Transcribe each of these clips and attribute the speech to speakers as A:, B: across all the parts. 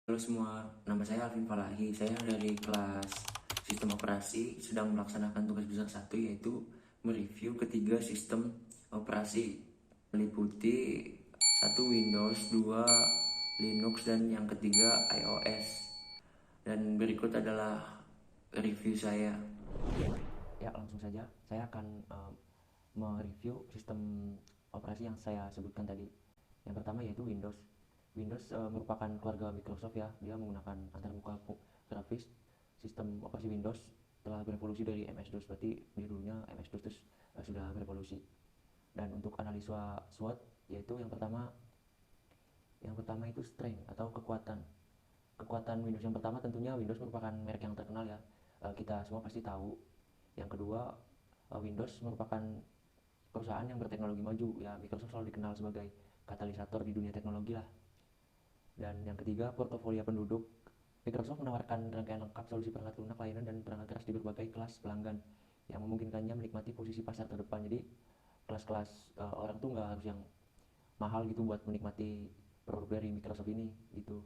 A: Halo semua, nama saya Alvin Falahi. Saya dari kelas Sistem Operasi sedang melaksanakan tugas besar satu, yaitu mereview ketiga sistem operasi, meliputi satu Windows, dua Linux, dan yang ketiga iOS. Dan berikut adalah review saya. Ya, langsung saja saya akan mereview sistem operasi yang saya sebutkan tadi. Yang pertama yaitu Windows. Windows merupakan keluarga Microsoft ya. Dia menggunakan antarmuka grafis. Sistem operasi Windows telah berevolusi dari MS-DOS, berarti dia dulunya MS-DOS terus sudah berevolusi. Dan untuk analisa SWOT yaitu yang pertama itu strength atau kekuatan. Kekuatan Windows yang pertama tentunya Windows merupakan merek yang terkenal ya. Kita semua pasti tahu. Yang kedua, Windows merupakan perusahaan yang berteknologi maju ya. Microsoft selalu dikenal sebagai katalisator di dunia teknologi lah. Dan yang ketiga, portofolio penduduk. Microsoft menawarkan rangkaian lengkap solusi perangkat lunak, layanan, dan perangkat keras di berbagai kelas pelanggan yang memungkinkannya menikmati posisi pasar terdepan. Jadi kelas-kelas orang tuh nggak harus yang mahal gitu buat menikmati produk dari Microsoft ini gitu.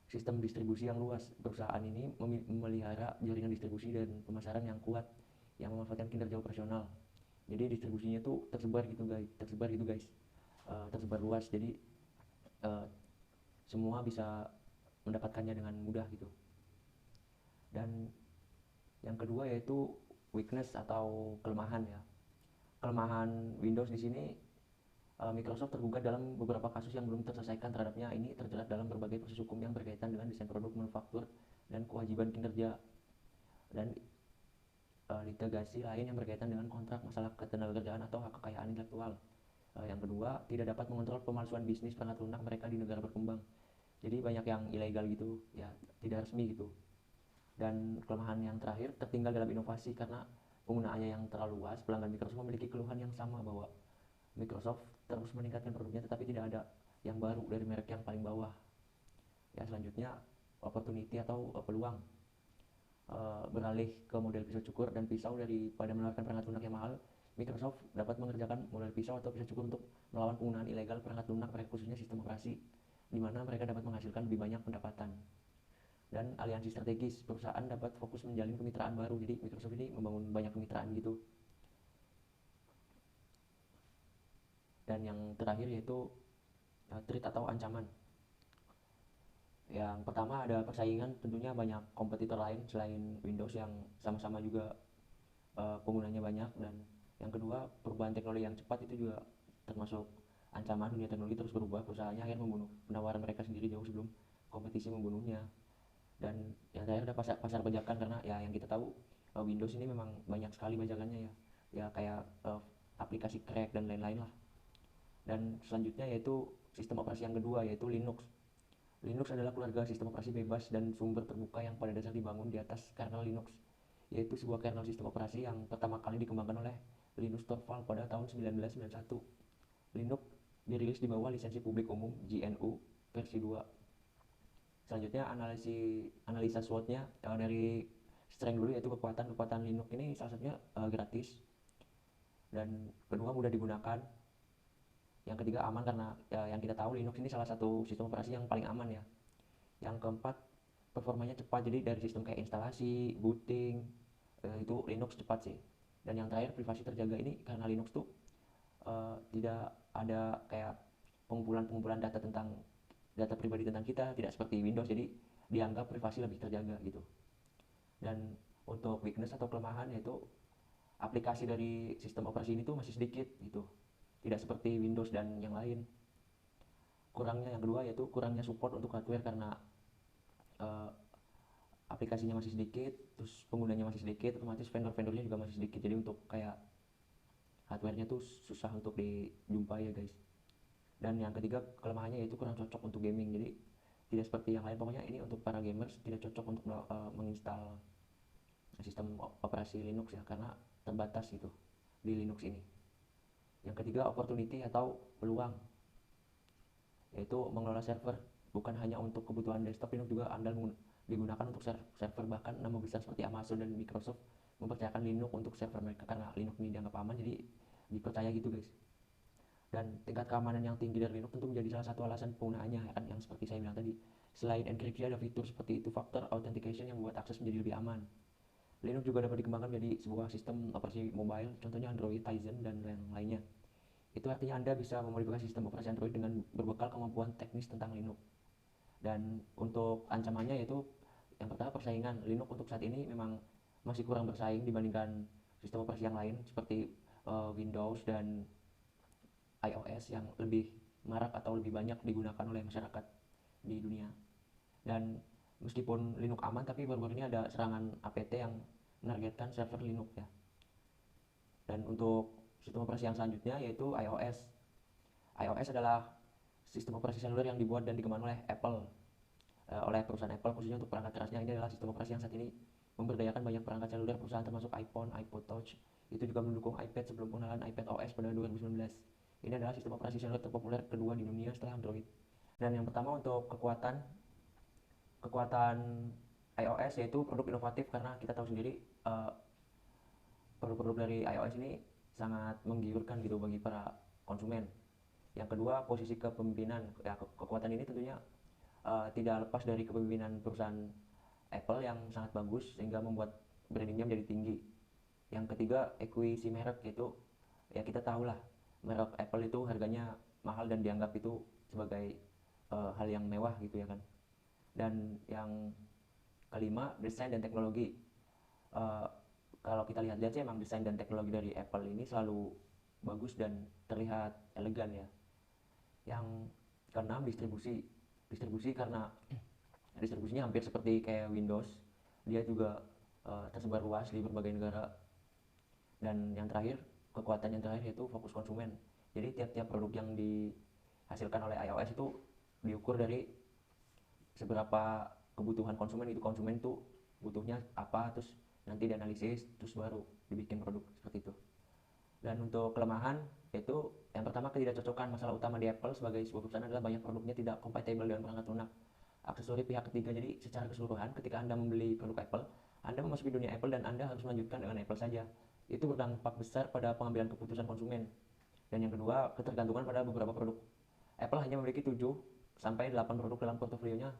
A: Sistem distribusi yang luas. Perusahaan ini memelihara jaringan distribusi dan pemasaran yang kuat yang memanfaatkan kinerja operasional. Jadi distribusinya tuh tersebar gitu guys, tersebar luas. Jadi uh, semua bisa mendapatkannya dengan mudah gitu. Dan yang kedua yaitu weakness atau kelemahan ya. Kelemahan Windows di sini, Microsoft tergugat dalam beberapa kasus yang belum terselesaikan terhadapnya. Ini terjerat dalam berbagai proses hukum yang berkaitan dengan desain produk manufaktur dan kewajiban kinerja, dan litigasi lain yang berkaitan dengan kontrak, masalah ketenagakerjaan atau hak kekayaan intelektual. Yang kedua, tidak dapat mengontrol pemalsuan bisnis perangkat lunak mereka di negara berkembang. Jadi banyak yang ilegal gitu ya, tidak resmi gitu. Dan kelemahan yang terakhir, tertinggal dalam inovasi. Karena penggunaannya yang terlalu luas, pelanggan Microsoft memiliki keluhan yang sama bahwa Microsoft terus meningkatkan produknya tetapi tidak ada yang baru dari merek yang paling bawah. Ya, selanjutnya opportunity atau peluang. Beralih ke model pisau cukur dan pisau daripada menawarkan perangkat lunak yang mahal, Microsoft dapat mengerjakan model pisau atau pisau cukur untuk melawan penggunaan ilegal perangkat lunak mereka, khususnya sistem operasi, di mana mereka dapat menghasilkan lebih banyak pendapatan. Dan aliansi strategis, perusahaan dapat fokus menjalin kemitraan baru. Jadi Microsoft ini membangun banyak kemitraan gitu. Dan yang terakhir yaitu threat atau ancaman. Yang pertama ada persaingan, tentunya banyak kompetitor lain selain Windows yang sama-sama juga penggunanya banyak. Dan yang kedua, perubahan teknologi yang cepat itu juga termasuk ancaman. Dunia teknologi terus berubah, perusahaannya akhirnya membunuh penawaran mereka sendiri jauh sebelum kompetisi membunuhnya. Dan yang terakhir ada pasar bajakan, karena ya yang kita tahu Windows ini memang banyak sekali bajakannya ya, ya kayak aplikasi crack dan lain-lain lah. Dan selanjutnya yaitu sistem operasi yang kedua yaitu Linux. Linux adalah keluarga sistem operasi bebas dan sumber terbuka yang pada dasar dibangun di atas kernel Linux, yaitu sebuah kernel sistem operasi yang pertama kali dikembangkan oleh Linus Torvalds pada tahun 1991. Linux dirilis di bawah lisensi publik umum GNU versi 2. Selanjutnya analisa SWOT-nya dari strength dulu, yaitu kekuatan Linux ini salah satunya gratis, dan kedua mudah digunakan, yang ketiga aman karena ya, yang kita tahu Linux ini salah satu sistem operasi yang paling aman ya. Yang keempat, performanya cepat, jadi dari sistem kayak instalasi, booting, itu Linux cepat sih. Dan yang terakhir, privasi terjaga. Ini karena Linux tuh tidak ada kayak pengumpulan data tentang data pribadi tentang kita, tidak seperti Windows, jadi dianggap privasi lebih terjaga gitu. Dan untuk weakness atau kelemahan yaitu aplikasi dari sistem operasi ini tuh masih sedikit gitu, tidak seperti Windows dan yang lain. Kurangnya yang kedua yaitu kurangnya support untuk hardware, karena uh, aplikasinya masih sedikit, terus penggunanya masih sedikit, otomatis vendor-vendornya juga masih sedikit, jadi untuk kayak hardwarenya tuh susah untuk dijumpai ya guys. Dan yang ketiga kelemahannya yaitu kurang cocok untuk gaming, jadi tidak seperti yang lain. Pokoknya ini untuk para gamers tidak cocok untuk menginstal sistem operasi Linux ya, karena terbatas gitu di Linux ini. Yang ketiga opportunity atau peluang, yaitu mengelola server. Bukan hanya untuk kebutuhan desktop, Linux juga andal digunakan untuk server. Bahkan nama besar seperti Amazon dan Microsoft mempercayakan Linux untuk server mereka karena Linux ini dianggap aman, jadi dipercaya gitu guys. Dan tingkat keamanan yang tinggi dari Linux tentu menjadi salah satu alasan penggunaannya ya kan, yang seperti saya bilang tadi. Selain enkripsi, ada fitur seperti two-factor authentication yang membuat akses menjadi lebih aman. Linux juga dapat dikembangkan menjadi sebuah sistem operasi mobile, contohnya Android, Tizen, dan yang lainnya. Itu artinya Anda bisa memodifikasi sistem operasi Android dengan berbekal kemampuan teknis tentang Linux. Dan untuk ancamannya yaitu yang pertama persaingan. Linux untuk saat ini memang masih kurang bersaing dibandingkan sistem operasi yang lain seperti Windows dan iOS yang lebih marak atau lebih banyak digunakan oleh masyarakat di dunia. Dan meskipun Linux aman, tapi baru-baru ini ada serangan APT yang menargetkan server Linux ya. Dan untuk sistem operasi yang selanjutnya yaitu iOS. iOS adalah sistem operasi seluler yang dibuat dan dikembangkan oleh Apple, oleh perusahaan Apple khususnya untuk perangkat kerasnya. Ini adalah sistem operasi yang saat ini memberdayakan banyak perangkat seluler perusahaan termasuk iPhone, iPod Touch. Itu juga mendukung iPad sebelum pengenalan iPad OS pada 2019. Ini adalah sistem operasi seluler terpopuler kedua di dunia setelah Android. Dan yang pertama untuk kekuatan iOS yaitu produk inovatif, karena kita tahu sendiri produk-produk dari iOS ini sangat menggiurkan gitu bagi para konsumen. Yang kedua, posisi kepemimpinan. Ya, kekuatan ini tentunya tidak lepas dari kepemimpinan perusahaan Apple yang sangat bagus sehingga membuat brandingnya menjadi tinggi. Yang ketiga, ekuisi merek, yaitu ya kita tahulah merek Apple itu harganya mahal dan dianggap itu sebagai hal yang mewah gitu ya kan. Dan yang kelima, desain dan teknologi. Kalau kita lihat-lihat sih emang desain dan teknologi dari Apple ini selalu bagus dan terlihat elegan ya. Yang keenam, distribusi karena distribusinya hampir seperti kayak Windows, dia juga tersebar luas di berbagai negara. Dan yang terakhir, kekuatan yang terakhir yaitu fokus konsumen. Jadi tiap-tiap produk yang dihasilkan oleh iOS itu diukur dari seberapa kebutuhan konsumen itu butuhnya apa, terus nanti dianalisis, terus baru dibikin produk seperti itu. Dan untuk kelemahan yaitu yang pertama, ketidakcocokan. Masalah utama di Apple sebagai sebuah perusahaan adalah banyak produknya tidak kompatibel dengan perangkat lunak, aksesori pihak ketiga. Jadi secara keseluruhan ketika Anda membeli produk Apple, Anda memasuki dunia Apple dan Anda harus melanjutkan dengan Apple saja. Itu berdampak besar pada pengambilan keputusan konsumen. Dan yang kedua, ketergantungan pada beberapa produk. Apple hanya memiliki 7 sampai 8 produk dalam portofolionya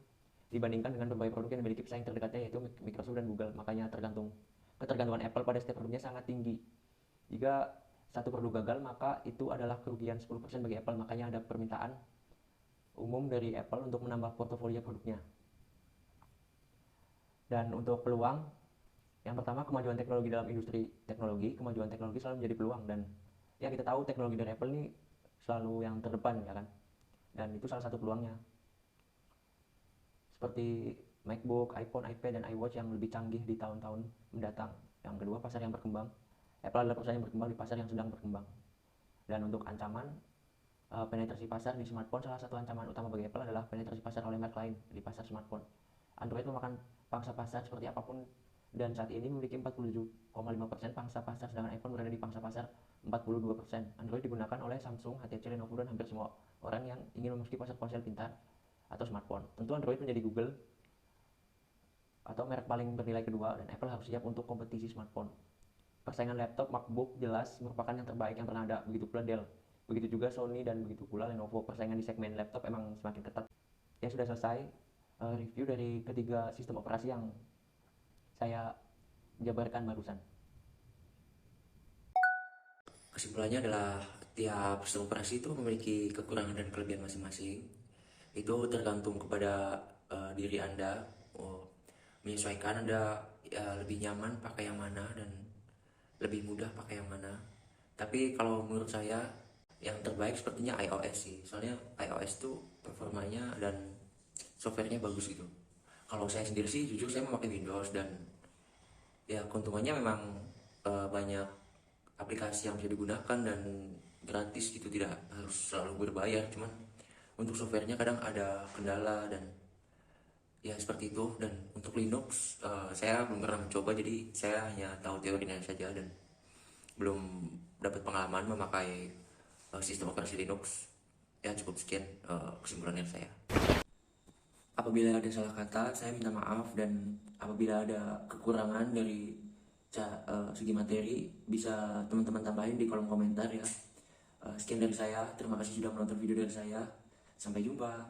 A: dibandingkan dengan berbagai produk yang memiliki pesaing terdekatnya yaitu Microsoft dan Google. Makanya ketergantungan Apple pada setiap produknya sangat tinggi. Jika satu produk gagal, maka itu adalah kerugian 10% bagi Apple. Makanya ada permintaan umum dari Apple untuk menambah portofolio produknya. Dan untuk peluang, yang pertama, kemajuan teknologi dalam industri teknologi. Kemajuan teknologi selalu menjadi peluang, dan ya kita tahu teknologi dari Apple ini selalu yang terdepan ya kan. Dan itu salah satu peluangnya. Seperti MacBook, iPhone, iPad, dan iWatch yang lebih canggih di tahun-tahun mendatang. Yang kedua, pasar yang berkembang. Apple adalah perusahaan yang berkembang di pasar yang sedang berkembang. Dan untuk ancaman, penetrasi pasar di smartphone, salah satu ancaman utama bagi Apple adalah penetrasi pasar oleh merek lain di pasar smartphone. Android memakan pangsa pasar seperti apapun dan saat ini memiliki 47,5% pangsa pasar, sedangkan iPhone berada di pangsa pasar 42%. Android digunakan oleh Samsung, HTC, Lenovo, dan hampir semua orang yang ingin memasuki pasar ponsel pintar atau smartphone. Tentu Android menjadi Google atau merek paling bernilai kedua, dan Apple harus siap untuk kompetisi smartphone. Persaingan laptop MacBook jelas merupakan yang terbaik yang pernah ada, begitu pula Dell, begitu juga Sony, dan begitu pula Lenovo. Persaingan di segmen laptop emang semakin ketat. Ya sudah selesai review dari ketiga sistem operasi yang saya jabarkan barusan. Kesimpulannya adalah tiap sistem operasi itu memiliki kekurangan dan kelebihan masing-masing. Itu tergantung kepada diri Anda, menyesuaikan Anda lebih nyaman pakai yang mana dan lebih mudah pakai yang mana. Tapi kalau menurut saya yang terbaik sepertinya iOS sih, soalnya iOS tuh performanya dan softwarenya bagus gitu. Kalau saya sendiri sih jujur saya memakai Windows, dan ya keuntungannya memang banyak aplikasi yang bisa digunakan dan gratis gitu, tidak harus selalu berbayar. Cuman untuk softwarenya kadang ada kendala dan ya seperti itu. Dan untuk Linux saya belum pernah mencoba, jadi saya hanya tahu teorinya saja dan belum dapat pengalaman memakai sistem operasi Linux. Ya cukup sekian kesimpulannya saya. Apabila ada salah kata, saya minta maaf, dan apabila ada kekurangan dari segi materi, bisa teman-teman tambahin di kolom komentar ya. Sekian dari saya, terima kasih sudah menonton video dari saya. Sampai jumpa.